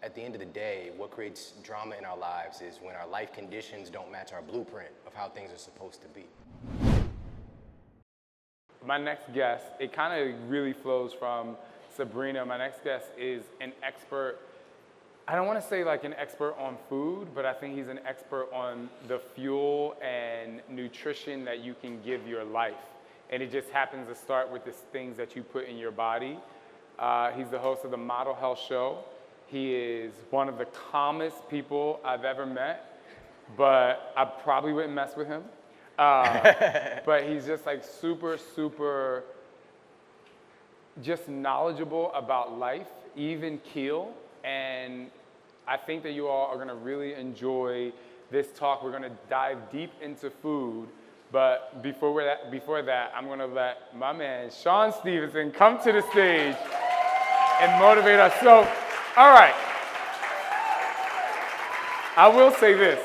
at the end of the day, what creates drama in our lives is when our life conditions don't match our blueprint of how things are supposed to be. My next guest, it kind of really flows from Sabrina. My next guest is an expert. I don't want to say like an expert on food, but I think he's an expert on the fuel and nutrition that you can give your life. And it just happens to start with the things that you put in your body. He's the host of the Model Health Show. He is one of the calmest people I've ever met, but I probably wouldn't mess with him. But he's just like super just knowledgeable about life, even keel. And I think that you all are gonna really enjoy this talk. We're gonna dive deep into food. But before that, I'm gonna let my man, Shawn Stevenson, come to the stage and motivate us. So, all right. I will say this.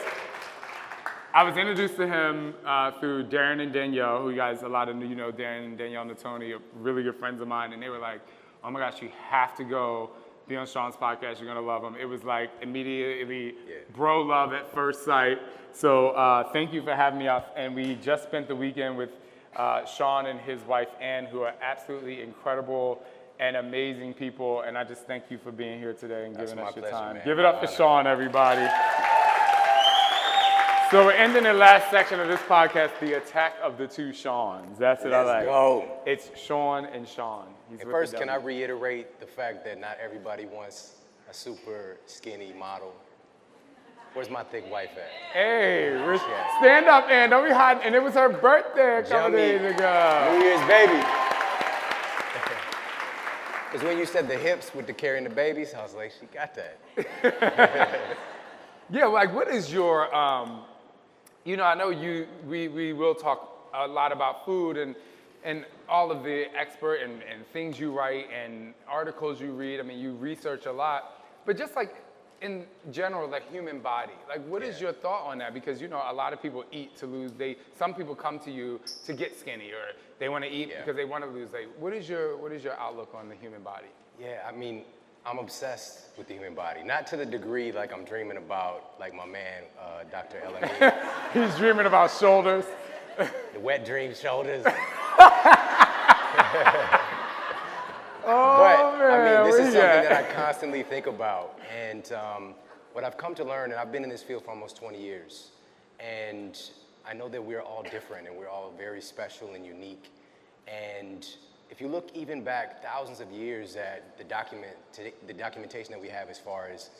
I was introduced to him through Darren and Danielle, who you guys, a lot of you know Darren and Danielle Natoni, are really good friends of mine, and they were like, oh my gosh, you have to go be on Shawn's podcast, you're gonna love him. It was like immediately bro love at first sight. So thank you for having me out. And we just spent the weekend with Shawn and his wife, Ann, who are absolutely incredible and amazing people. And I just thank you for being here today and giving us your time. Man. Give it up for Shawn, everybody. So we're ending the last section of this podcast, the attack of the two Shawns. That's what I like. Let's go. It's Shawn and Shawn. And first, can I reiterate the fact that not everybody wants a super skinny model? Where's my thick wife at? Hey, stand up, Ann. Don't be hiding. And it was her birthday a couple days ago. New Year's baby. Because when you said the hips with the carrying the babies, I was like, she got that. Yeah, like what is your, you know, I know we will talk a lot about food and all of the expert and things you write and articles you read. I mean, you research a lot, but just like in general, the human body, like what is your thought on that? Because, you know, a lot of people eat to lose. Some people come to you to get skinny, or they want to eat because they want to lose weight. What is your outlook on the human body? Yeah, I mean, I'm obsessed with the human body. Not to the degree like I'm dreaming about, like my man, Dr. LME. He's dreaming about shoulders. The wet dream shoulders. Oh, but, man, I mean, this is something that I constantly think about. And what I've come to learn, and I've been in this field for almost 20 years, and I know that we're all different and we're all very special and unique. And if you look even back thousands of years at the documentation that we have as far as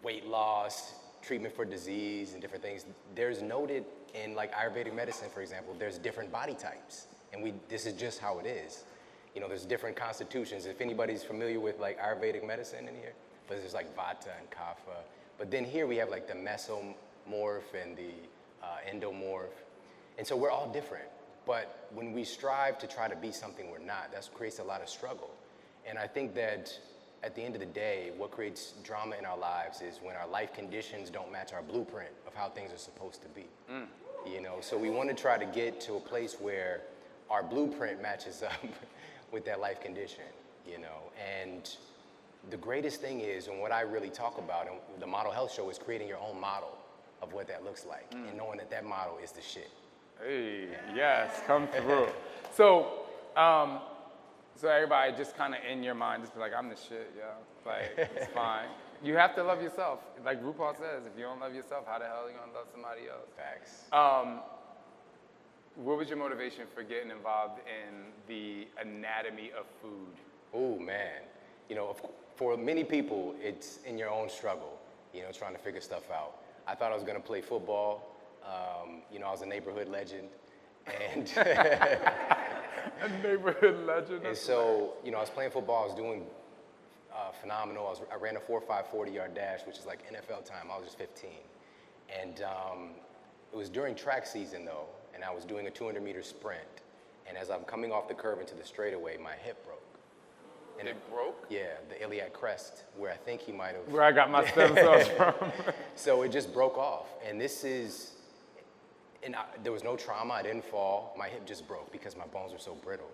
weight loss, treatment for disease and different things, there's noted in like Ayurvedic medicine, for example, there's different body types. And this is just how it is. You know, there's different constitutions. If anybody's familiar with like Ayurvedic medicine in here, but there's like Vata and Kapha. But then here we have like the mesomorph and the endomorph. And so we're all different. But when we strive to try to be something we're not, that creates a lot of struggle. And I think that at the end of the day, what creates drama in our lives is when our life conditions don't match our blueprint of how things are supposed to be. You know, so we want to try to get to a place where our blueprint matches up with that life condition, you know. And the greatest thing is, and what I really talk about in the Model Health Show, is creating your own model of what that looks like and knowing that that model is the shit. Hey, yes, come through. So everybody just kind of in your mind, just be like, I'm the shit, yo. Like, it's fine. You have to love yourself. Like RuPaul says, if you don't love yourself, how the hell are you gonna love somebody else? Facts. What was your motivation for getting involved in the anatomy of food? Oh, man. You know, for many people, it's in your own struggle, you know, trying to figure stuff out. I thought I was gonna play football. You know, I was a neighborhood legend. And a neighborhood legend. And so, you know, I was playing football. I was doing phenomenal. I ran a 4.5 40-yard dash, which is like NFL time. I was just 15. And it was during track season, though, and I was doing a 200-meter sprint. And as I'm coming off the curve into the straightaway, my hip broke. And it broke? Yeah, the iliac crest, where I think he might have... Where I got my stem cells from. So it just broke off. And this is... And there was no trauma, I didn't fall. My hip just broke because my bones were so brittle.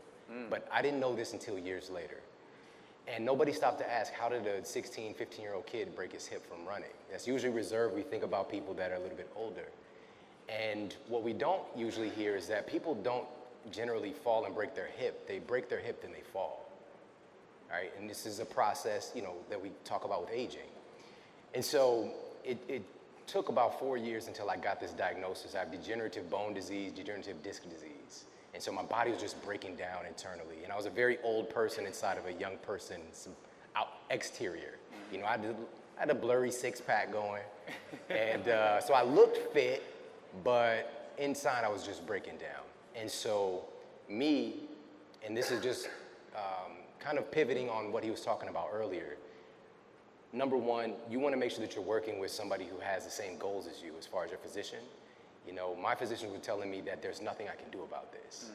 But I didn't know this until years later. And nobody stopped to ask, how did a 16, 15-year-old kid break his hip from running? That's usually reserved. We think about people that are a little bit older. And what we don't usually hear is that people don't generally fall and break their hip. They break their hip, then they fall. All right? And this is a process, you know, that we talk about with aging. And so it took about 4 years until I got this diagnosis. I have degenerative bone disease, degenerative disc disease. And so my body was just breaking down internally. And I was a very old person inside of a young person's exterior. You know, I had a blurry six-pack going. And so I looked fit, but inside I was just breaking down. And so me, and this is just kind of pivoting on what he was talking about earlier. Number one, you want to make sure that you're working with somebody who has the same goals as you as far as your physician. You know, my physicians were telling me that there's nothing I can do about this.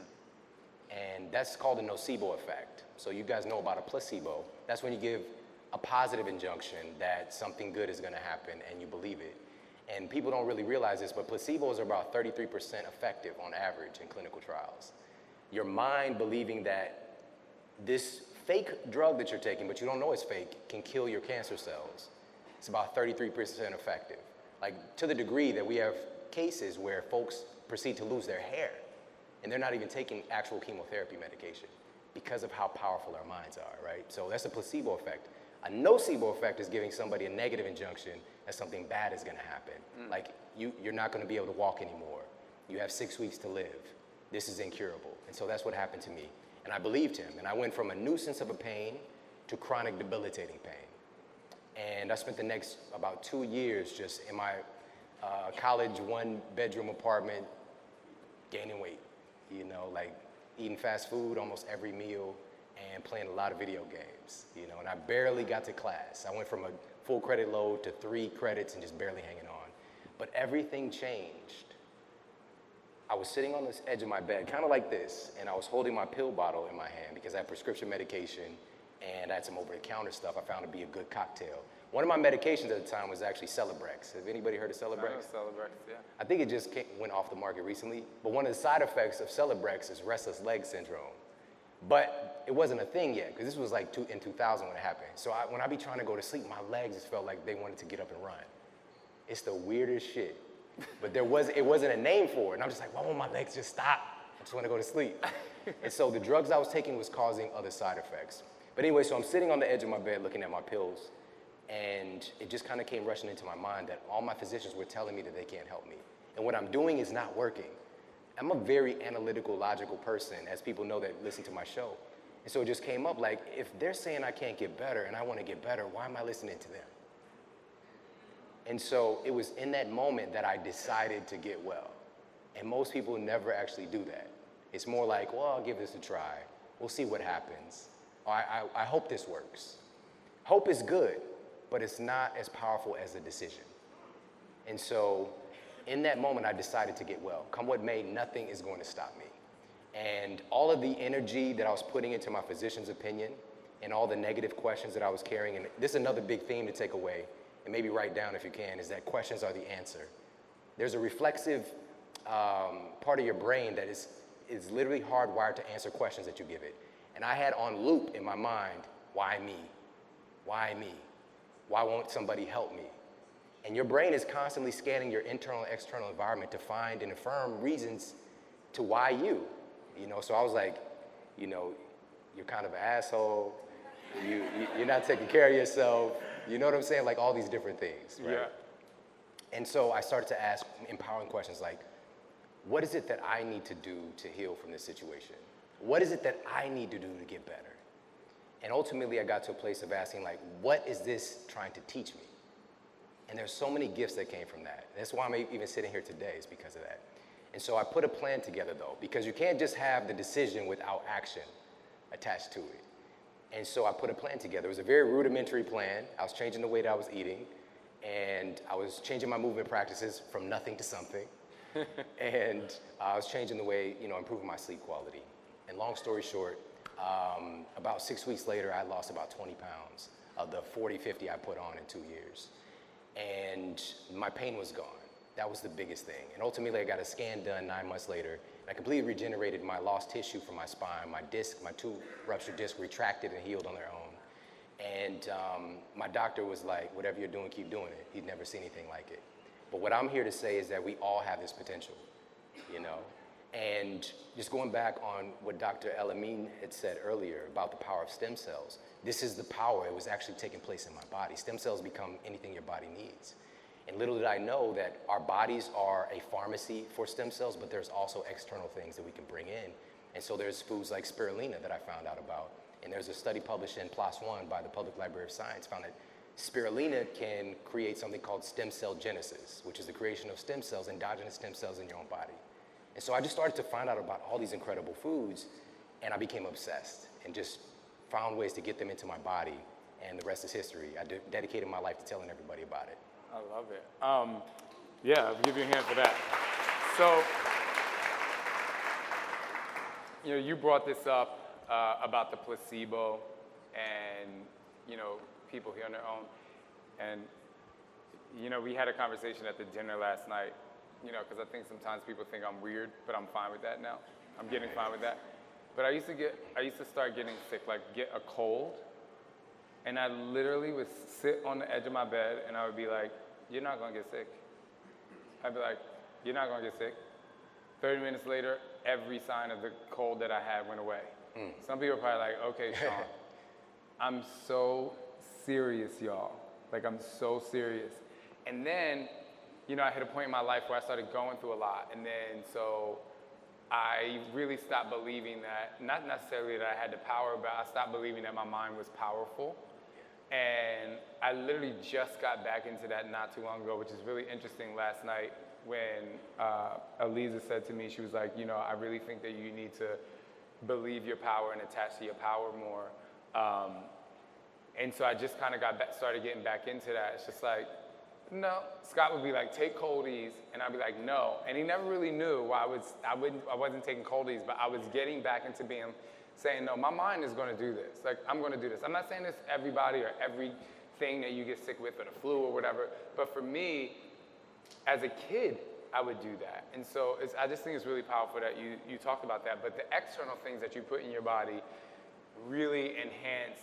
And that's called a nocebo effect. So you guys know about a placebo. That's when you give a positive injunction that something good is going to happen and you believe it. And people don't really realize this, but placebos are about 33% effective on average in clinical trials. Your mind believing that this fake drug that you're taking, but you don't know it's fake, can kill your cancer cells. It's about 33% effective. Like, to the degree that we have cases where folks proceed to lose their hair and they're not even taking actual chemotherapy medication because of how powerful our minds are, right? So that's a placebo effect. A nocebo effect is giving somebody a negative injunction that something bad is gonna happen. Like, you're not gonna be able to walk anymore. You have 6 weeks to live. This is incurable. And so that's what happened to me. And I believed him. And I went from a nuisance of a pain to chronic debilitating pain. And I spent the next about 2 years just in my college one-bedroom apartment gaining weight. You know, like eating fast food almost every meal and playing a lot of video games, you know, and I barely got to class. I went from a full credit load to 3 credits and just barely hanging on. But everything changed. I was sitting on this edge of my bed, kind of like this, and I was holding my pill bottle in my hand because I had prescription medication and I had some over-the-counter stuff I found to be a good cocktail. One of my medications at the time was actually Celebrex. Have anybody heard of Celebrex? Celebrex, yeah. I think it just went off the market recently, but one of the side effects of Celebrex is restless leg syndrome. But it wasn't a thing yet, because this was like in 2000 when it happened. So when I be trying to go to sleep, my legs just felt like they wanted to get up and run. It's the weirdest shit. But it wasn't a name for it. And I'm just like, why won't my legs just stop? I just want to go to sleep. And so the drugs I was taking was causing other side effects. But anyway, so I'm sitting on the edge of my bed looking at my pills, and it just kind of came rushing into my mind that all my physicians were telling me that they can't help me. And what I'm doing is not working. I'm a very analytical, logical person, as people know that listen to my show. And so it just came up like, if they're saying I can't get better and I want to get better, why am I listening to them? And so it was in that moment that I decided to get well. And most people never actually do that. It's more like, well, I'll give this a try. We'll see what happens. Or I hope this works. Hope is good, but it's not as powerful as a decision. And so in that moment, I decided to get well. Come what may, nothing is going to stop me. And all of the energy that I was putting into my physician's opinion and all the negative questions that I was carrying, and this is another big theme to take away, and maybe write down if you can, is that questions are the answer. There's a reflexive part of your brain that is literally hardwired to answer questions that you give it. And I had on loop in my mind, why me? Why me? Why won't somebody help me? And your brain is constantly scanning your internal and external environment to find and affirm reasons to why you. You know, so I was like, you know, you're kind of an asshole. You're not taking care of yourself. You know what I'm saying? Like all these different things, right? Yeah. And so I started to ask empowering questions like, what is it that I need to do to heal from this situation? What is it that I need to do to get better? And ultimately I got to a place of asking like, what is this trying to teach me? And there's so many gifts that came from that. That's why I'm even sitting here today, is because of that. And so I put a plan together though, because you can't just have the decision without action attached to it. And so I put a plan together. It was a very rudimentary plan. I was changing the way that I was eating, and I was changing my movement practices from nothing to something. And I was changing the way, you know, improving my sleep quality. And long story short, about 6 weeks later, I lost about 20 pounds of the 40, 50 I put on in 2 years. And my pain was gone. That was the biggest thing. And ultimately, I got a scan done 9 months later. And I completely regenerated my lost tissue from my spine. My disc, my 2 ruptured discs retracted and healed on their own. And my doctor was like, whatever you're doing, keep doing it. He'd never seen anything like it. But what I'm here to say is that we all have this potential, you know? And just going back on what Dr. El-Amin had said earlier about the power of stem cells, this is the power. It was actually taking place in my body. Stem cells become anything your body needs. And little did I know that our bodies are a pharmacy for stem cells, but there's also external things that we can bring in. And so there's foods like spirulina that I found out about. And there's a study published in PLOS One by the Public Library of Science found that spirulina can create something called stem cell genesis, which is the creation of stem cells, endogenous stem cells in your own body. And so I just started to find out about all these incredible foods, and I became obsessed and just found ways to get them into my body, and the rest is history. I dedicated my life to telling everybody about it. I love it. Yeah, I'll give you a hand for that. So, you know, you brought this up about the placebo and, you know, people here on their own. And, you know, we had a conversation at the dinner last night, you know, because I think sometimes people think I'm weird, but I'm fine with that now. I'm getting fine with that. But I used to start getting sick, like get a cold, and I literally would sit on the edge of my bed and I would be like, you're not gonna get sick. I'd be like, you're not gonna get sick. 30 minutes later, every sign of the cold that I had went away. Some people are probably like, okay, Shaun, I'm so serious, y'all. Like, I'm so serious. And then, you know, I hit a point in my life where I started going through a lot. And then, so I really stopped believing that, not necessarily that I had the power, but I stopped believing that my mind was powerful. And I literally just got back into that not too long ago, which is really interesting. Last night when Aliza said to me, she was like, you know, I really think that you need to believe your power and attach to your power more. And so I just kind of started getting back into that. It's just like, no. Scott would be like, take coldies, and I'd be like, no. And he never really knew why I wasn't taking coldies, but I was getting back into saying, no, my mind is going to do this. Like, I'm going to do this. I'm not saying this to everybody or everything that you get sick with or the flu or whatever, but for me, as a kid, I would do that. And so I just think it's really powerful that you talked about that, but the external things that you put in your body really enhance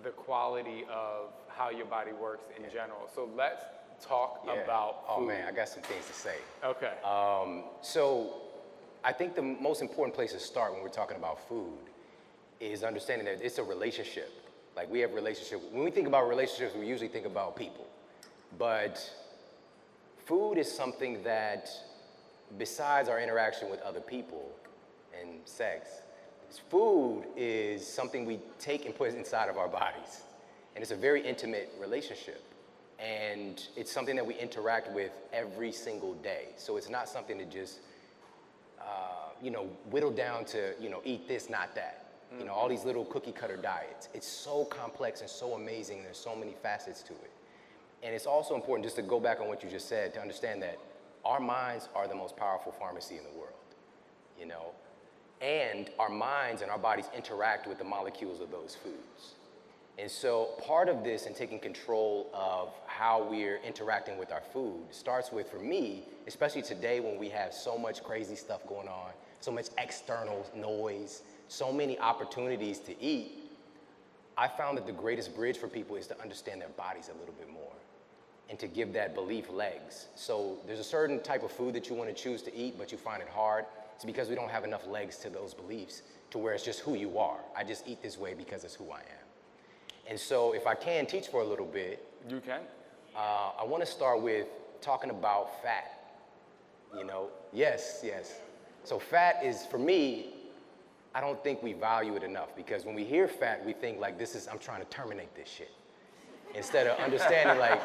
the quality of how your body works in general. So let's talk about food. Oh man, I got some things to say. Okay. So I think the most important place to start when we're talking about food is understanding that it's a relationship. Like, we have relationship. When we think about relationships, we usually think about people. But food is something that, besides our interaction with other people and sex, food is something we take and put inside of our bodies. And it's a very intimate relationship. And it's something that we interact with every single day. So it's not something to just, you know, whittle down to, you know, eat this, not that. You know, all these little cookie cutter diets. It's so complex and so amazing. There's so many facets to it. And it's also important, just to go back on what you just said, to understand that our minds are the most powerful pharmacy in the world, you know? And our minds and our bodies interact with the molecules of those foods. And so part of this in taking control of how we're interacting with our food starts with, for me, especially today when we have so much crazy stuff going on, so much external noise, so many opportunities to eat, I found that the greatest bridge for people is to understand their bodies a little bit more and to give that belief legs. So there's a certain type of food that you want to choose to eat, but you find it hard. It's because we don't have enough legs to those beliefs to where it's just who you are. I just eat this way because it's who I am. And so if I can teach for a little bit. You can. I want to start with talking about fat, you know? Yes. So fat is, for me, I don't think we value it enough, because when we hear fat, we think like, I'm trying to terminate this shit. Instead of understanding like,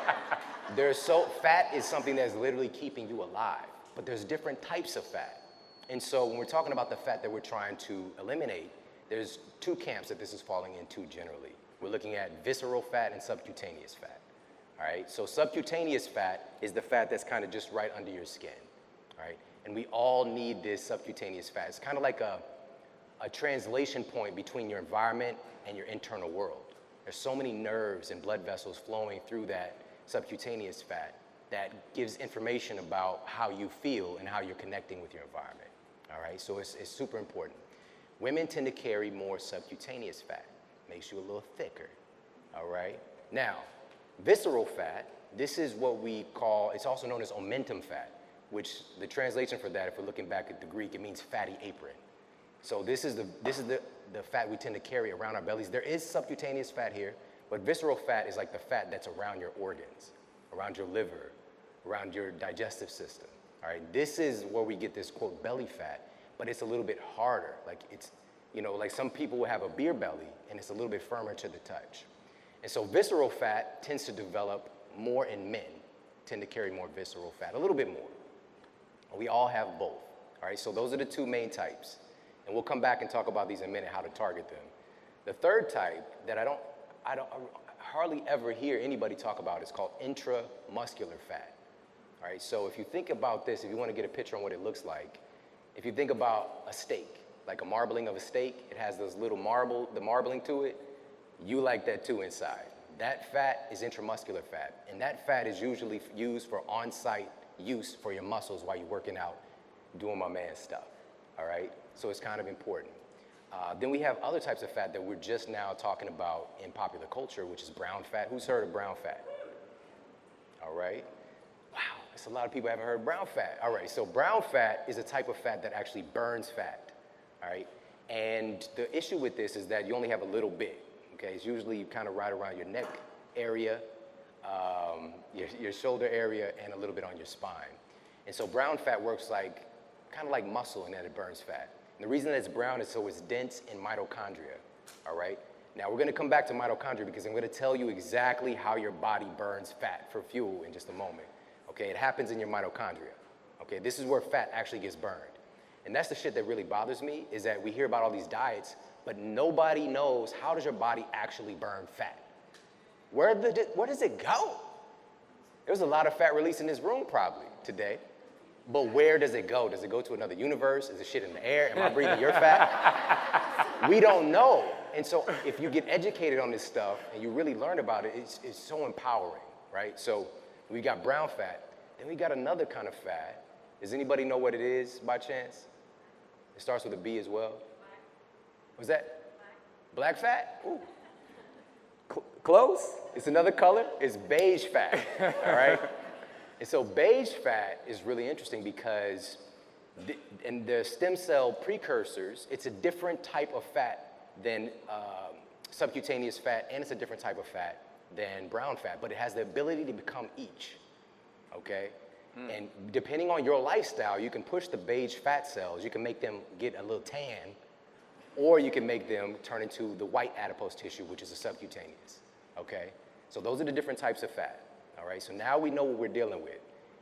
fat is something that's literally keeping you alive, but there's different types of fat. And so when we're talking about the fat that we're trying to eliminate, there's two camps that this is falling into generally. We're looking at visceral fat and subcutaneous fat, all right? So subcutaneous fat is the fat that's kind of just right under your skin, all right? And we all need this subcutaneous fat. It's kind of like a translation point between your environment and your internal world. There's so many nerves and blood vessels flowing through that subcutaneous fat that gives information about how you feel and how you're connecting with your environment, all right? So it's super important. Women tend to carry more subcutaneous fat, makes you a little thicker, all right? Now, visceral fat, this is what we call, it's also known as omentum fat, which the translation for that, if we're looking back at the Greek, it means fatty apron. So this is the fat we tend to carry around our bellies. There is subcutaneous fat here, but visceral fat is like the fat that's around your organs, around your liver, around your digestive system, all right? This is where we get this, quote, belly fat, but it's a little bit harder. Like it's, you know, like some people will have a beer belly and it's a little bit firmer to the touch. And so visceral fat tends to develop more in men, tend to carry more visceral fat, a little bit more. We all have both, all right? So those are the two main types. And we'll come back and talk about these in a minute, how to target them. The third type that I hardly ever hear anybody talk about is called intramuscular fat, all right? So if you think about this, if you want to get a picture on what it looks like, if you think about a steak, like a marbling of a steak, it has those little the marbling to it, you like that too inside. That fat is intramuscular fat, and that fat is usually used for on-site use for your muscles while you're working out, doing my man's stuff, all right? So it's kind of important. Then we have other types of fat that we're just now talking about in popular culture, which is brown fat. Who's heard of brown fat? All right. Wow, there's a lot of people who haven't heard of brown fat. All right, so brown fat is a type of fat that actually burns fat, all right? And the issue with this is that you only have a little bit, okay? It's usually kind of right around your neck area, your shoulder area, and a little bit on your spine. And so brown fat works like, kind of like muscle in that it burns fat. And the reason that it's brown is so it's dense in mitochondria, all right? Now we're gonna come back to mitochondria because I'm gonna tell you exactly how your body burns fat for fuel in just a moment, okay? It happens in your mitochondria, okay? This is where fat actually gets burned. And that's the shit that really bothers me, is that we hear about all these diets, but nobody knows how does your body actually burn fat. Where does it go? There's a lot of fat release in this room probably today, but where does it go? Does it go to another universe? Is it shit in the air? Am I breathing your fat? We don't know. And so if you get educated on this stuff and you really learn about it, it's so empowering, right? So we got brown fat, then we got another kind of fat. Does anybody know what it is by chance? It starts with a B as well. What's that? Black fat? Ooh. Close. It's another color. It's beige fat, all right? And so beige fat is really interesting because in the stem cell precursors, it's a different type of fat than subcutaneous fat, and it's a different type of fat than brown fat, but it has the ability to become each, okay? And depending on your lifestyle, you can push the beige fat cells, you can make them get a little tan, or you can make them turn into the white adipose tissue, which is a subcutaneous, okay? So those are the different types of fat, all right? So now we know what we're dealing with.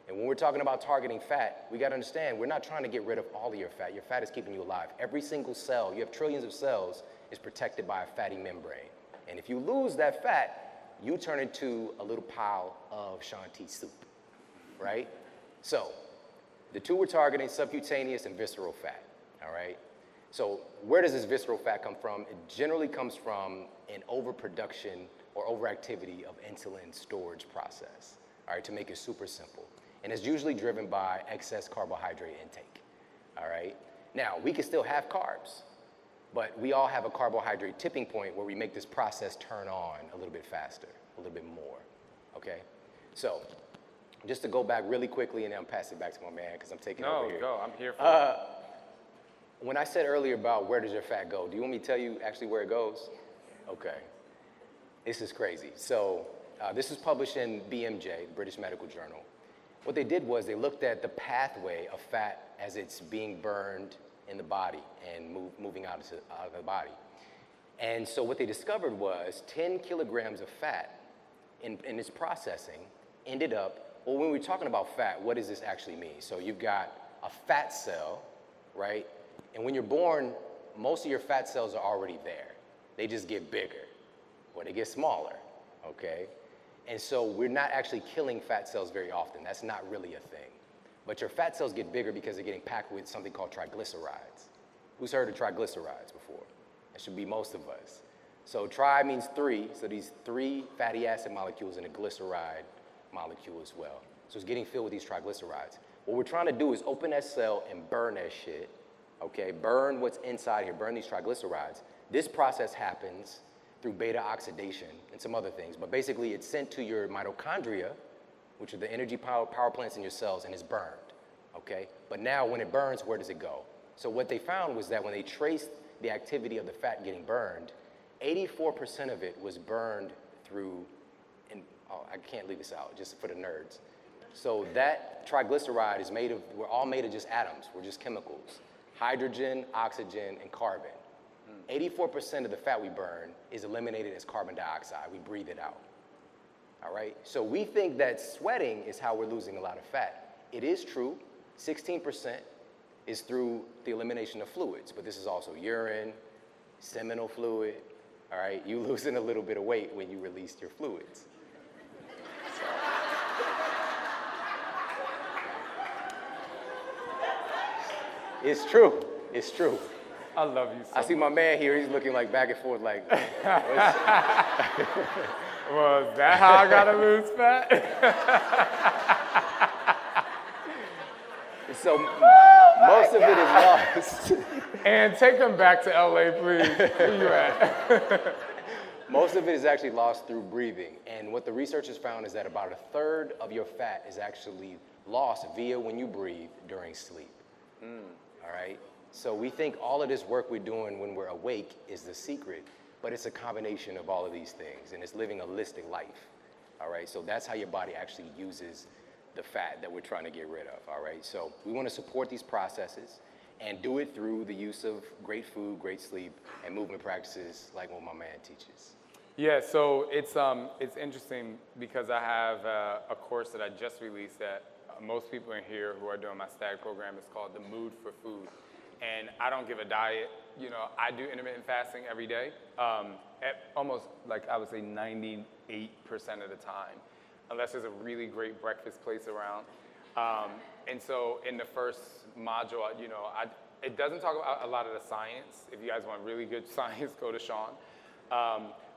And when we're talking about targeting fat, we gotta understand, we're not trying to get rid of all of your fat. Your fat is keeping you alive. Every single cell, you have trillions of cells, is protected by a fatty membrane. And if you lose that fat, you turn into a little pile of Shaun T soup, right? So the two we're targeting, subcutaneous and visceral fat, all right? So where does this visceral fat come from? It generally comes from an overproduction or overactivity of insulin storage process, all right, to make it super simple. And it's usually driven by excess carbohydrate intake, all right? Now, we can still have carbs, but we all have a carbohydrate tipping point where we make this process turn on a little bit faster, a little bit more, okay? So, just to go back really quickly and then I'll pass it back to my man because I'm taking over here. No, go, I'm here for it. When I said earlier about where does your fat go, do you want me to tell you actually where it goes? Okay. This is crazy. So this was published in BMJ, the British Medical Journal. What they did was they looked at the pathway of fat as it's being burned in the body and moving out of the body. And so what they discovered was 10 kilograms of fat in its processing ended up, well, when we're talking about fat, what does this actually mean? So you've got a fat cell, right? And when you're born, most of your fat cells are already there. They just get bigger or they get smaller, okay? And so we're not actually killing fat cells very often. That's not really a thing. But your fat cells get bigger because they're getting packed with something called triglycerides. Who's heard of triglycerides before? That should be most of us. So tri means three, so these 3 fatty acid molecules in a glyceride molecule as well. So it's getting filled with these triglycerides. What we're trying to do is open that cell and burn that shit, okay? Burn what's inside here, burn these triglycerides. This process happens through beta oxidation and some other things. But basically, it's sent to your mitochondria, which are the energy power plants in your cells, and it's burned, okay? But now when it burns, where does it go? So what they found was that when they traced the activity of the fat getting burned, 84% of it was burned through, and oh, I can't leave this out, just for the nerds. So that triglyceride is made of, we're all made of just atoms, we're just chemicals. Hydrogen, oxygen, and carbon. 84% of the fat we burn is eliminated as carbon dioxide. We breathe it out. All right? So we think that sweating is how we're losing a lot of fat. It is true. 16% is through the elimination of fluids, but this is also urine, seminal fluid. All right? You losing a little bit of weight when you release your fluids. It's true. It's true. I love you so I see my man here, he's looking like back and forth like, well, is that how I gotta lose fat? So most of it is lost. And take him back to LA, please. Where you at? Most of it is actually lost through breathing. And what the researchers found is that about a third of your fat is actually lost via when you breathe during sleep. All right? So we think all of this work we're doing when we're awake is the secret, but it's a combination of all of these things, and it's living a holistic life, all right? So that's how your body actually uses the fat that we're trying to get rid of, all right? So we want to support these processes and do it through the use of great food, great sleep, and movement practices like what my man teaches. Yeah, so it's interesting because I have a course that I just released that most people in here who are doing my STAG program is called The Mood for Food. And I don't give a diet. You know, I do intermittent fasting every day, at almost like I would say 98% of the time, unless there's a really great breakfast place around. And so in the first module, you know, it doesn't talk about a lot of the science. If you guys want really good science, go to Shawn.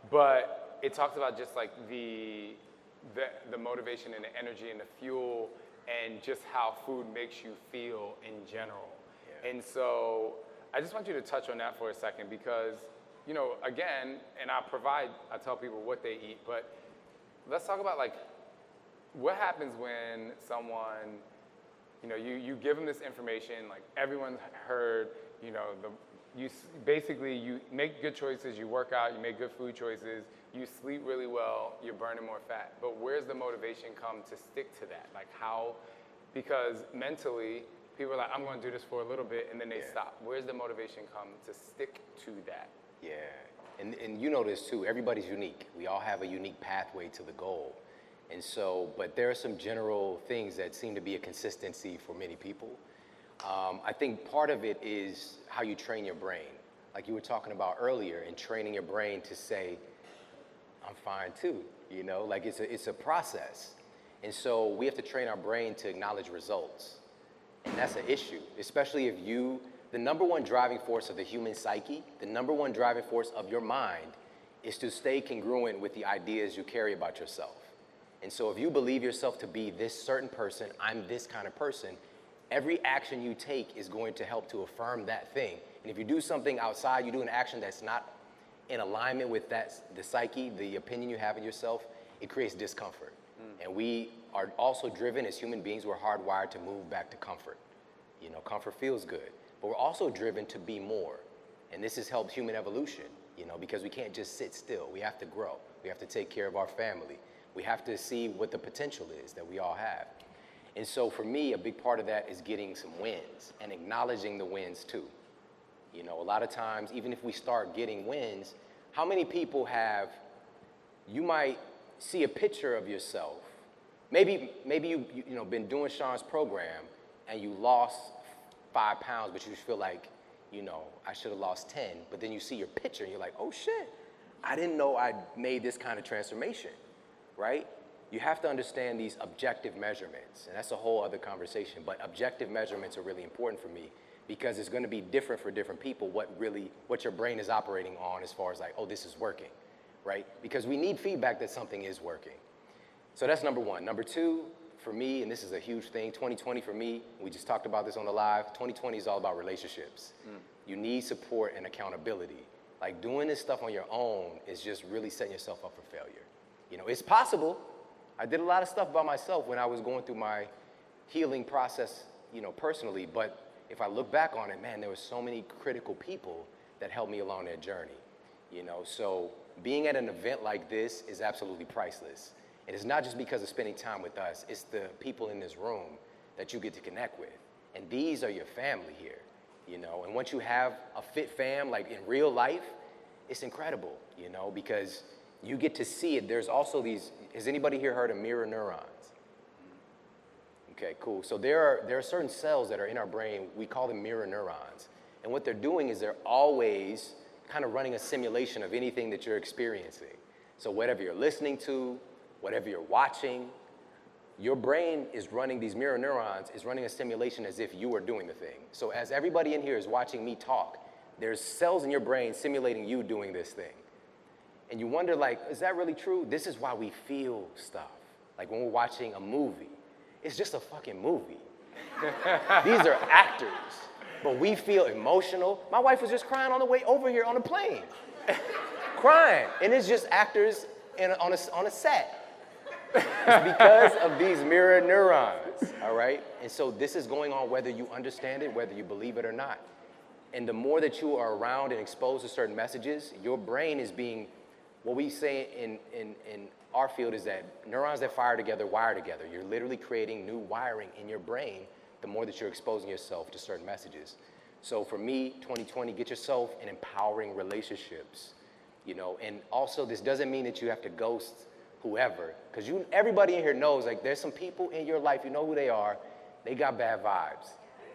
But it talks about just like the motivation and the energy and the fuel and just how food makes you feel in general. And so I just want you to touch on that for a second because, you know, again, and I tell people what they eat, but let's talk about like what happens when someone, you know, you give them this information, like everyone's heard, you know, you make good choices, you work out, you make good food choices, you sleep really well, you're burning more fat. But where's the motivation come to stick to that? Like how, because mentally, people are like, I'm going to do this for a little bit, and then they stop. Where's the motivation come to stick to that? Yeah, and you know this too, everybody's unique. We all have a unique pathway to the goal. And so, but there are some general things that seem to be a consistency for many people. I think part of it is how you train your brain. Like you were talking about earlier, in training your brain to say, I'm fine too, you know? Like it's a process. And so we have to train our brain to acknowledge results. And that's an issue, especially if the number one driving force of the human psyche, the number one driving force of your mind is to stay congruent with the ideas you carry about yourself. And so if you believe yourself to be this certain person, I'm this kind of person, every action you take is going to help to affirm that thing. And if you do something outside, you do an action that's not in alignment with the psyche, the opinion you have of yourself, it creates discomfort. And we are also driven as human beings, we're hardwired to move back to comfort. You know, comfort feels good, but we're also driven to be more. And this has helped human evolution, you know, because we can't just sit still. We have to grow. We have to take care of our family. We have to see what the potential is that we all have. And so for me, a big part of that is getting some wins and acknowledging the wins too. You know, a lot of times, even if we start getting wins, how many people you might see a picture of yourself. Maybe you know been doing Shawn's program and you lost 5 pounds, but you just feel like, you know, I should have lost 10. But then you see your picture and you're like, oh shit, I didn't know I made this kind of transformation, right? You have to understand these objective measurements, and that's a whole other conversation. But objective measurements are really important for me because it's going to be different for different people what your brain is operating on as far as like, oh, this is working, right? Because we need feedback that something is working. So that's number one. Number two, for me, and this is a huge thing, 2020 for me, we just talked about this on the live, 2020 is all about relationships. You need support and accountability. Like doing this stuff on your own is just really setting yourself up for failure. You know, it's possible. I did a lot of stuff by myself when I was going through my healing process, you know, personally. But if I look back on it, man, there were so many critical people that helped me along that journey. You know, so being at an event like this is absolutely priceless. And it's not just because of spending time with us, it's the people in this room that you get to connect with. And these are your family here, you know. And once you have a fit fam, like in real life, it's incredible, you know, because you get to see it. There's also these, has anybody here heard of mirror neurons? Okay, cool. So there are certain cells that are in our brain, we call them mirror neurons. And what they're doing is they're always kind of running a simulation of anything that you're experiencing. So whatever you're listening to, whatever you're watching, your brain is running, these mirror neurons is running a simulation as if you are doing the thing. So as everybody in here is watching me talk, there's cells in your brain simulating you doing this thing. And you wonder, like, is that really true? This is why we feel stuff. Like when we're watching a movie, it's just a fucking movie. These are actors, but we feel emotional. My wife was just crying on the way over here on the plane. Crying, and it's just actors on a set. It's because of these mirror neurons, all right? And so this is going on whether you understand it, whether you believe it or not. And the more that you are around and exposed to certain messages, your brain is being, what we say in our field is that neurons that fire together wire together. You're literally creating new wiring in your brain the more that you're exposing yourself to certain messages. So for me, 2020, get yourself in empowering relationships, you know, and also this doesn't mean that you have to ghost whoever, because everybody in here knows, like, there's some people in your life, you know who they are, they got bad vibes.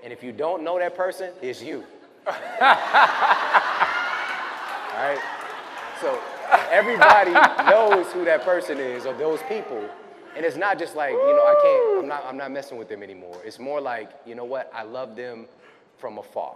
And if you don't know that person, it's you. All right? So everybody knows who that person is, or those people, and it's not just like, you know, I'm not messing with them anymore. It's more like, you know what, I love them from afar.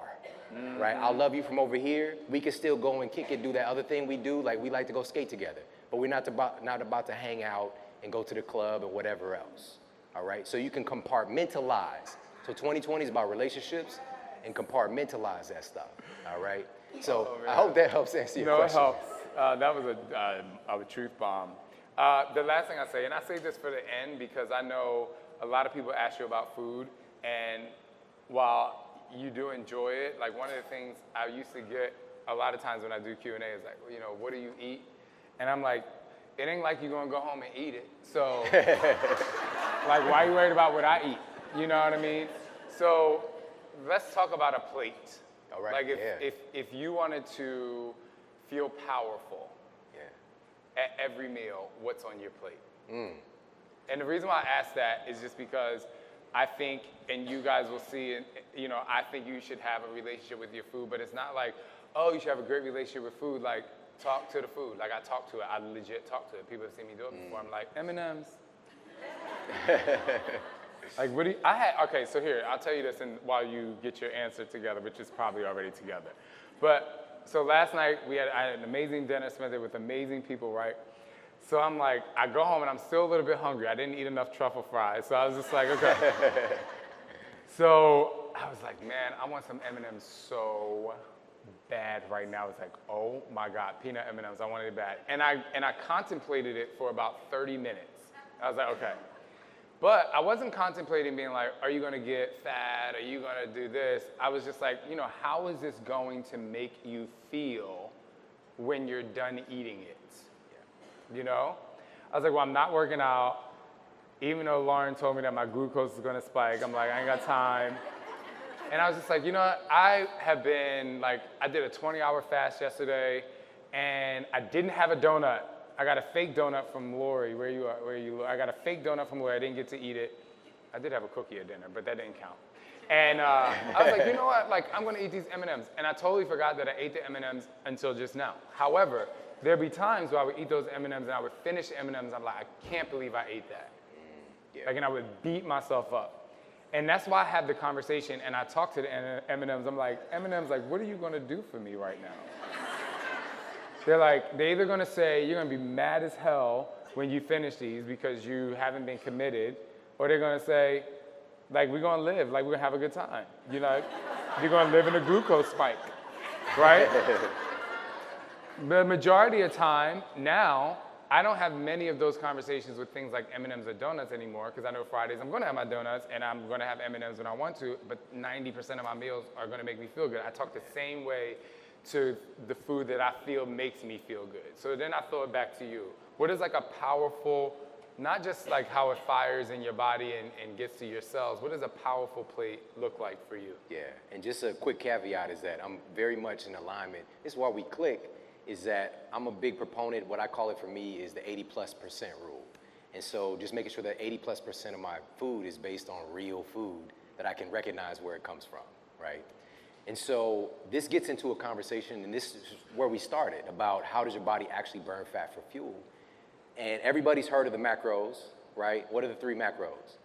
Right? I'll love you from over here. We can still go and kick it, do that other thing we do, like we like to go skate together. But we're not about to hang out and go to the club and whatever else, all right? So you can compartmentalize. So 2020 is about relationships and compartmentalize that stuff, all right? So I hope that helps answer your question. It helps. That was a truth bomb. The last thing I say, and I say this for the end because I know a lot of people ask you about food, and while you do enjoy it, like one of the things I used to get a lot of times when I do Q&A is like, you know, what do you eat? And I'm like, it ain't like you're gonna go home and eat it. So, like, why are you worried about what I eat? You know what I mean? So, let's talk about a plate. All right. Like, if you wanted to feel powerful at every meal, what's on your plate? And the reason why I ask that is just because I think, and you guys will see, you know, I think you should have a relationship with your food, but it's not like, oh, you should have a great relationship with food. Like, talk to the food. Like, I talk to it. I legit talk to it. People have seen me do it before. I'm like, M&M's. Like, what do you, okay, so here, I'll tell you this while you get your answer together, which is probably already together. But, so last night, I had an amazing dinner, spent it with amazing people, right? So I'm like, I go home and I'm still a little bit hungry. I didn't eat enough truffle fries. So I was just like, okay. So I was like, man, I want some M&M's so bad right now. It's like, oh my God, peanut M&M's, I wanted it bad. And I contemplated it for about 30 minutes. I was like, okay. But I wasn't contemplating being like, are you gonna get fat? Are you gonna do this? I was just like, you know, how is this going to make you feel when you're done eating it? You know? I was like, well, I'm not working out. Even though Lauren told me that my glucose is gonna spike, I'm like, I ain't got time. And I was just like, you know what? I have been, like, I did a 20-hour fast yesterday, and I didn't have a donut. I got a fake donut from Lori. Where you are? I got a fake donut from Lori. I didn't get to eat it. I did have a cookie at dinner, but that didn't count. And I was like, you know what? Like, I'm gonna eat these M&Ms. And I totally forgot that I ate the M&Ms until just now. However, there'd be times where I would eat those M&Ms and I would finish the M&Ms. I'm like, I can't believe I ate that. Like, and I would beat myself up. And that's why I had the conversation, and I talked to the M&Ms. I'm like, M&Ms, like, what are you gonna do for me right now? They're either gonna say, you're gonna be mad as hell when you finish these because you haven't been committed, or they're gonna say, like, we're gonna live, like, we're gonna have a good time. You know, you're gonna live in a glucose spike, right? The majority of time now, I don't have many of those conversations with things like M&Ms or donuts anymore because I know Fridays I'm going to have my donuts and I'm going to have M&Ms when I want to, but 90% of my meals are going to make me feel good. I talk the same way to the food that I feel makes me feel good. So then I throw it back to you. What is like a powerful, not just like how it fires in your body and gets to your cells, what does a powerful plate look like for you? Yeah, and just a quick caveat is that I'm very much in alignment. This is why we click, is that I'm a big proponent, what I call it for me is the 80+% rule. And so just making sure that 80+% of my food is based on real food that I can recognize where it comes from, right? And so this gets into a conversation, and this is where we started, about how does your body actually burn fat for fuel? And everybody's heard of the macros, right? What are the 3 macros?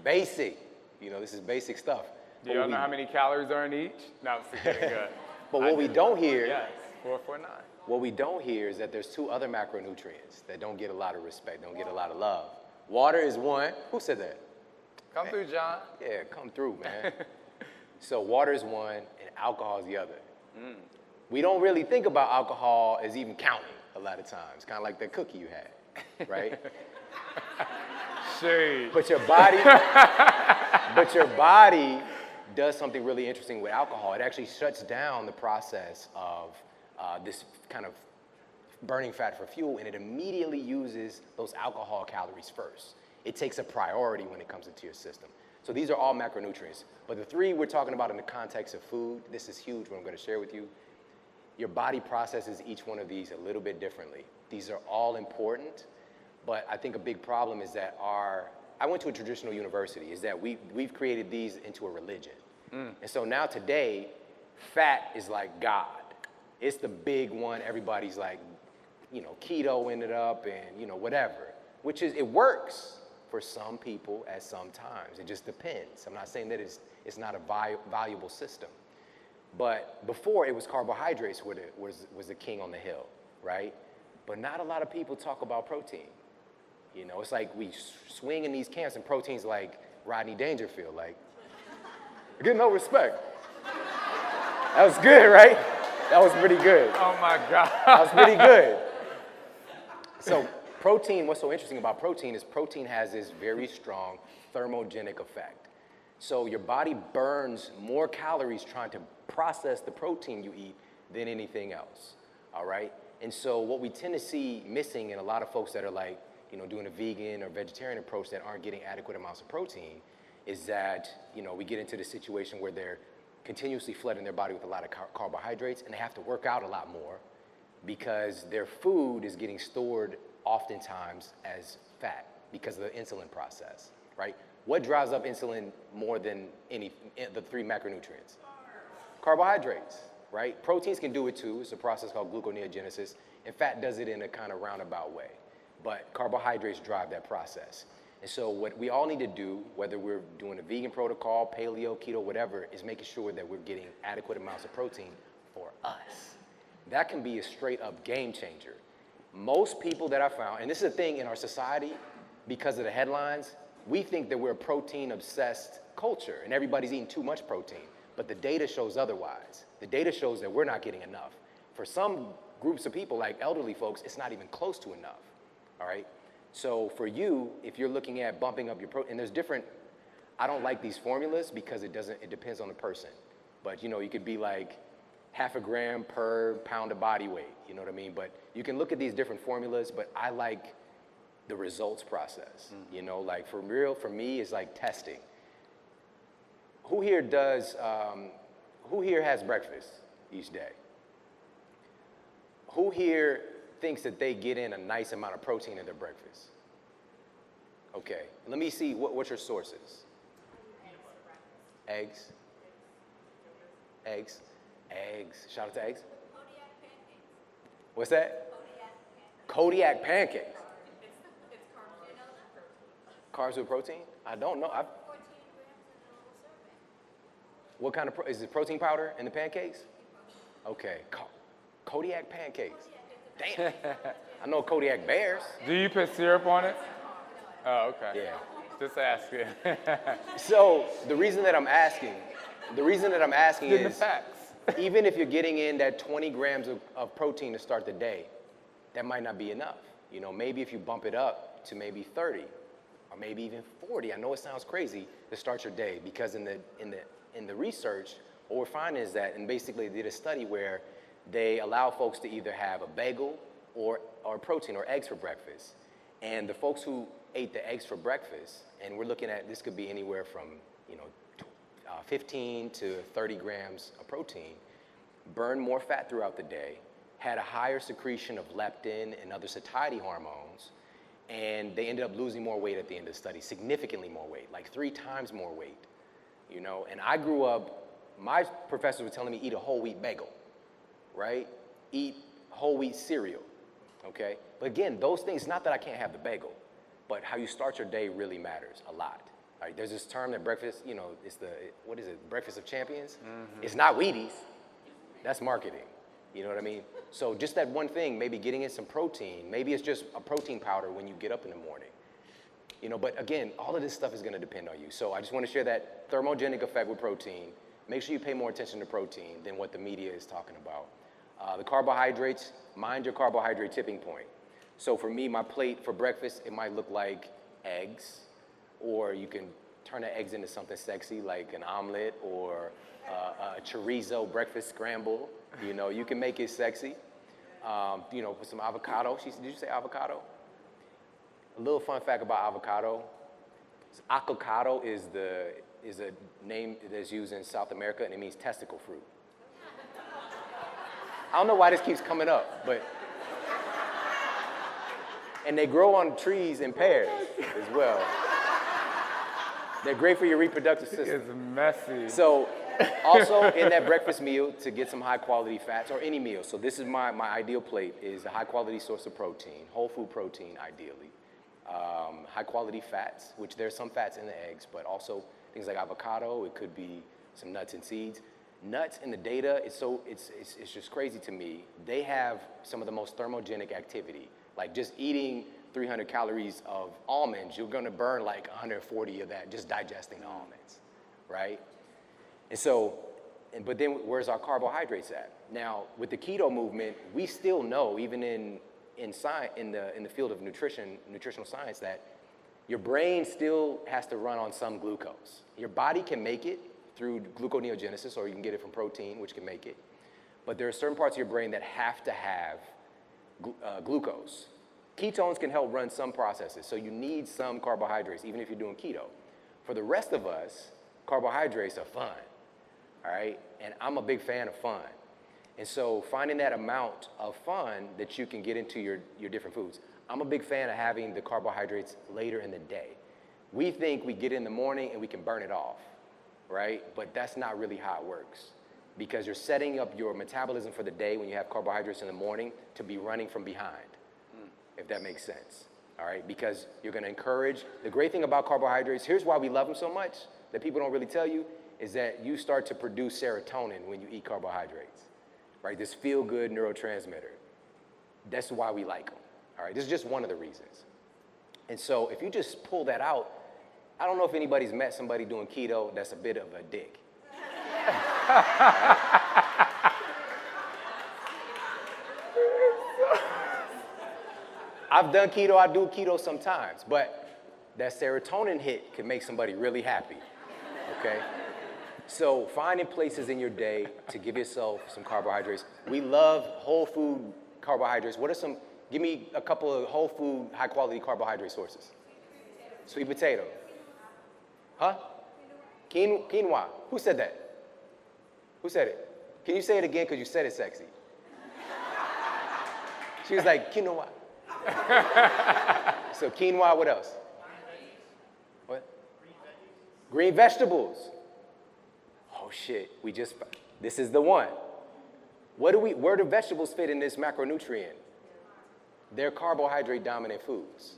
Basic. You know, this is basic stuff. Do y'all know how many calories are in each? No, I'm just kidding. Good. But what we don't hear, yes, 449. What we don't hear is that there's 2 other macronutrients that don't get a lot of respect, don't get a lot of love. Water is one. Who said that? Come through, John. Yeah, come through, man. So water is one, and alcohol is the other. We don't really think about alcohol as even counting a lot of times, kind of like that cookie you had, right? Shade. But your body does something really interesting with alcohol. It actually shuts down the process of this kind of burning fat for fuel, and it immediately uses those alcohol calories first. It takes a priority when it comes into your system. So these are all macronutrients. But the 3 we're talking about in the context of food, this is huge, what I'm going to share with you. Your body processes each one of these a little bit differently. These are all important, but I think a big problem is that I went to a traditional university, is that we've created these into a religion. And so now today, fat is like God. It's the big one. Everybody's like, you know, keto ended up and, you know, whatever, which is, it works for some people at some times. It just depends. I'm not saying that it's not a valuable system. But before, it was carbohydrates was the king on the hill, right? But not a lot of people talk about protein. You know, it's like we swing in these camps, and protein's like Rodney Dangerfield, like, get no respect. That was good, right? That was pretty good. Oh my God. That was pretty good. So protein, what's so interesting about protein is protein has this very strong thermogenic effect. So your body burns more calories trying to process the protein you eat than anything else, all right? And so what we tend to see missing in a lot of folks that are like, you know, doing a vegan or vegetarian approach that aren't getting adequate amounts of protein is that, you know, we get into the situation where they're continuously flooding their body with a lot of carbohydrates, and they have to work out a lot more because their food is getting stored oftentimes as fat because of the insulin process, right? What drives up insulin more than the 3 macronutrients? Carbohydrates, right? Proteins can do it too. It's a process called gluconeogenesis, and fat does it in a kind of roundabout way. But carbohydrates drive that process. And so what we all need to do, whether we're doing a vegan protocol, paleo, keto, whatever, is making sure that we're getting adequate amounts of protein for us. That can be a straight up game changer. Most people that I found, and this is a thing in our society, because of the headlines, we think that we're a protein obsessed culture and everybody's eating too much protein. But the data shows otherwise. The data shows that we're not getting enough. For some groups of people, like elderly folks, it's not even close to enough, all right? So for you, if you're looking at bumping up your protein, and there's different, I don't like these formulas because it depends on the person. But you know, you could be like 0.5 gram per pound of body weight, you know what I mean? But you can look at these different formulas, but I like the results process. You know, like for real, for me, it's like testing. Who here has breakfast each day? Who here thinks that they get in a nice amount of protein in their breakfast? Okay, let me see, what's your sources? Eggs? Eggs? Eggs. Shout out to eggs. Kodiak pancakes. What's that? Kodiak pancakes. Kodiak pancakes. It's carbs. You know that? Carbs with protein? I don't know. 14 grams in a little serving. What kind of, is it protein powder in the pancakes? Okay, Kodiak pancakes. Damn. I know Kodiak bears. Do you put syrup on it? Oh, okay. Yeah. Just asking. So the reason that I'm asking Getting the is, facts. even if you're getting in that 20 grams of protein to start the day, that might not be enough. You know, maybe if you bump it up to maybe 30 or maybe even 40, I know it sounds crazy to start your day, because in the research, what we're finding is that, and basically they did a study where they allow folks to either have a bagel or protein or eggs for breakfast. And the folks who ate the eggs for breakfast, and we're looking at, this could be anywhere from, you know, 15 to 30 grams of protein, burned more fat throughout the day, had a higher secretion of leptin and other satiety hormones, and they ended up losing more weight at the end of the study, significantly more weight, like 3 times more weight, you know? And I grew up, my professors were telling me eat a whole wheat bagel, right? Eat whole wheat cereal, okay? But again, those things, not that I can't have the bagel, but how you start your day really matters a lot. Right? There's this term that breakfast, you know, it's the, what is it, breakfast of champions? Mm-hmm. It's not Wheaties, that's marketing, you know what I mean? So just that one thing, maybe getting in some protein, maybe it's just a protein powder when you get up in the morning. You know, but again, all of this stuff is gonna depend on you. So I just wanna share that thermogenic effect with protein. Make sure you pay more attention to protein than what the media is talking about. The carbohydrates, mind your carbohydrate tipping point. So for me, my plate for breakfast, it might look like eggs, or you can turn the eggs into something sexy like an omelet or a chorizo breakfast scramble. You know, you can make it sexy. You know, put some avocado. Did you say avocado? A little fun fact about avocado. Avocado is a name that's used in South America, and it means testicle fruit. I don't know why this keeps coming up, but. And they grow on trees in pairs as well. They're great for your reproductive system. It's messy. So also in that breakfast meal, to get some high quality fats, or any meal. So this is my ideal plate, is a high quality source of protein, whole food protein ideally. High quality fats, which there's some fats in the eggs, but also things like avocado, it could be some nuts and seeds. Nuts in the data, it's just crazy to me. They have some of the most thermogenic activity. Like just eating 300 calories of almonds, you're gonna burn like 140 of that just digesting the almonds, right? And so, but then where's our carbohydrates at? Now, with the keto movement, we still know, even in the field of nutritional science, that your brain still has to run on some glucose. Your body can make it through gluconeogenesis, or you can get it from protein, which can make it. But there are certain parts of your brain that have to have glucose. Ketones can help run some processes, so you need some carbohydrates, even if you're doing keto. For the rest of us, carbohydrates are fun, all right? And I'm a big fan of fun. And so finding that amount of fun that you can get into your different foods. I'm a big fan of having the carbohydrates later in the day. We think we get in the morning and we can burn it off, right? But that's not really how it works, because you're setting up your metabolism for the day when you have carbohydrates in the morning to be running from behind, if that makes sense, all right? Because you're gonna encourage, the great thing about carbohydrates, here's why we love them so much, that people don't really tell you, is that you start to produce serotonin when you eat carbohydrates, right? This feel-good neurotransmitter. That's why we like them, all right? This is just one of the reasons. And so if you just pull that out, I don't know if anybody's met somebody doing keto that's a bit of a dick. I've done keto, I do keto sometimes, but that serotonin hit can make somebody really happy, okay? So finding places in your day to give yourself some carbohydrates. We love whole food carbohydrates. What are some, give me a couple of whole food, high quality carbohydrate sources. Sweet potato. Huh? Quinoa. Who said that? Who said it? Can you say it again, because you said it sexy? She was like, quinoa. So quinoa, what else? What? Green vegetables. Oh shit, this is the one. Where do vegetables fit in this macronutrient? They're carbohydrate dominant foods,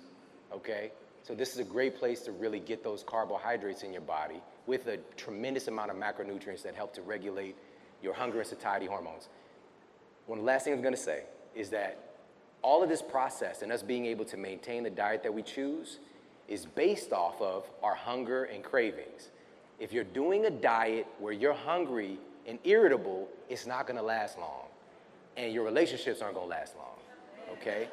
okay? So this is a great place to really get those carbohydrates in your body with a tremendous amount of macronutrients that help to regulate your hunger and satiety hormones. One of the last things I'm gonna say is that all of this process and us being able to maintain the diet that we choose is based off of our hunger and cravings. If you're doing a diet where you're hungry and irritable, it's not gonna last long. And your relationships aren't gonna last long, okay?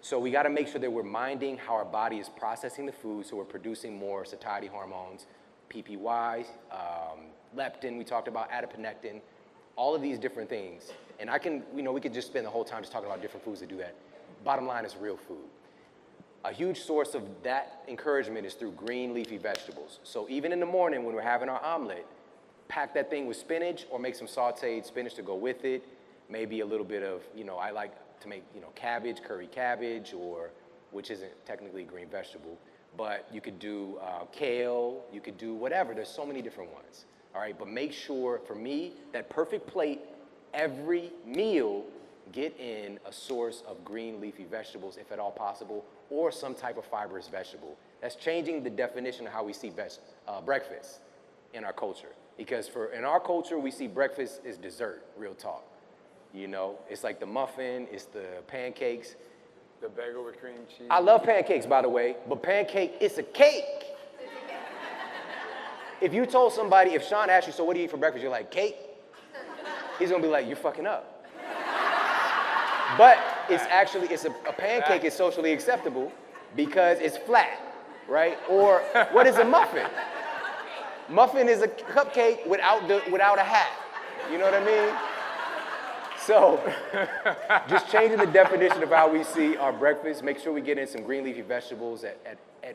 So we gotta make sure that we're minding how our body is processing the food, so we're producing more satiety hormones, PPY, leptin, we talked about, adiponectin, all of these different things. And we could just spend the whole time just talking about different foods that do that. Bottom line is real food. A huge source of that encouragement is through green leafy vegetables. So even in the morning when we're having our omelet, pack that thing with spinach or make some sauteed spinach to go with it. Maybe a little bit of, I like to make, cabbage, curry cabbage, which isn't technically a green vegetable, but you could do kale, you could do whatever. There's so many different ones, all right? But make sure, for me, that perfect plate, every meal, get in a source of green leafy vegetables, if at all possible, or some type of fibrous vegetable. That's changing the definition of how we see breakfast in our culture. Because in our culture, we see breakfast as dessert, real talk. It's like the muffin, it's the pancakes. The bagel with cream cheese. I love pancakes, by the way, but pancake, it's a cake. If you told somebody, if Shawn asked you, so what do you eat for breakfast? You're like, cake? He's gonna be like, you're fucking up. But a pancake is socially acceptable because it's flat, right? Or what is a muffin? Muffin is a cupcake without a hat. You know what I mean? So, just changing the definition of how we see our breakfast, make sure we get in some green leafy vegetables at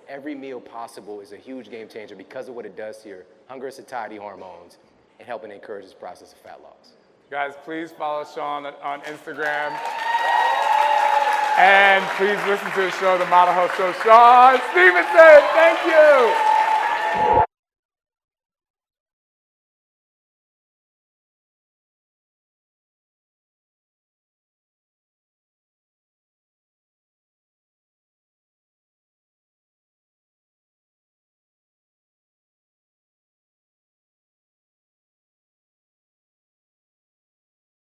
every meal possible is a huge game changer because of what it does to your hunger and satiety hormones and helping encourage this process of fat loss. Guys, please follow Shawn on Instagram. And please listen to the show, The Model Host Show. Shawn Stevenson, thank you.